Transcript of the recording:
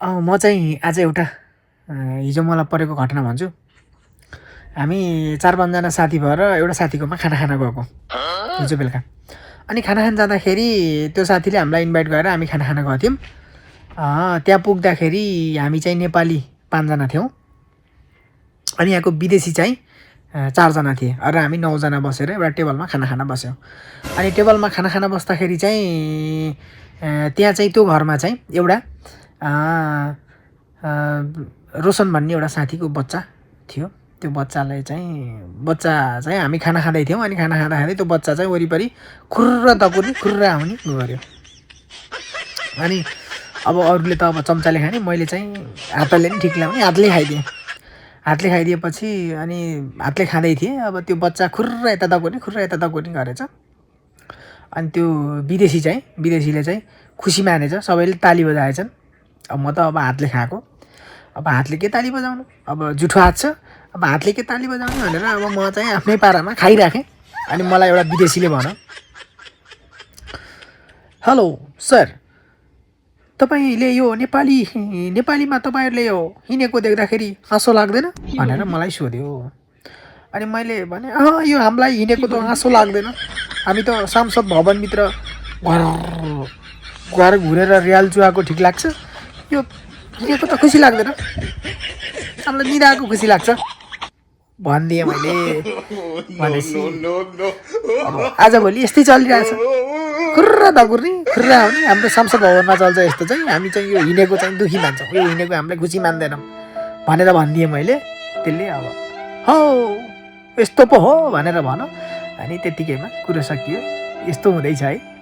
म चाहिँ आज एउटा हिजो मलाई परेको घटना भन्छु। हामी 4-5 जना साथी भएर एउटा साथीकोमा खाना खान गएको हिजो बेलुका। अनि खाना खान जाँदाखेरि त्यो साथीले हामीलाई इन्भाइट गरेर हामी खाना खान गएको थियौँ। त्यहाँ पुग्दाखेरि हामी चाहिँ नेपाली 5 जना थियौँ अनि यहाँको विदेशी चाहिँ 4 जना थिए र हामी 9 जना बसेर एउटा टेबलमा खाना खान बस्यौँ। अनि टेबलमा खाना खान बस्दाखेरि चाहिँ त्यहाँ चाहिँ त्यो घरमा चाहिँ एउटा रोशन भन्ने एउटा साथीको बच्चा थियो। त्यो बच्चा चाहिँ हामी खाना खाँदै थियौँ। अनि खाना खाँदा त्यो बच्चा चाहिँ वरिपरि खुर्र तकुर्ने खुर्र आउने गऱ्यो। अनि अब अरूले त अब चम्चाले खाने, मैले चाहिँ हातले नि ठिक लगाउने हातले खाइदिएँ। हातले खाइदिएपछि अनि हातले खाँदै थिएँ। अब त्यो बच्चा खुर्र यता तकुर्ने गरेछ। अनि त्यो विदेशीले चाहिँ खुसी मानेछ, सबैले ताली बजाएछन्। अब म त अब हातले खाएको, अब हातले के ताली बजाउनु, अब जुठो हात छ, अब हातले के ताली बजाउनु भनेर अब म चाहिँ आफ्नै पारामा खाइराखेँ। अनि मलाई एउटा विदेशीले भन्यो, हेलो सर, तपाईँले यो नेपालीमा तपाईँहरूले यो हिँडेको देख्दाखेरि हाँसो लाग्दैन भनेर मलाई सोध्यो। अनि मैले भने यो हामीलाई हिँडेको त हाँसो लाग्दैन, हामी त सांसद भवनभित्र घर घुरेर रियाल चुहाएको ठिक लाग्छ, यो हिँडेको त खुसी लाग्दैन, हामीलाई निदाएको खुसी लाग्छ भनिदिएँ मैले। भनेपछि अब आजभोलि यस्तै चलिरहेछ, खुर्र दगुर्ने खुर्र आउने। हाम्रो संसद भवनमा चल्छ यस्तो चाहिँ, हामी चाहिँ यो हिँडेको चाहिँ दुखी मान्छौँ, यो हिँडेको हामीलाई खुसी मान्दैनौँ भनेर भनिदिएँ मैले। त्यसले अब हो यस्तो पो हो भनेर भनौँ। अनि त्यत्तिकैमा कुरो सकियो। यस्तो हुँदैछ है।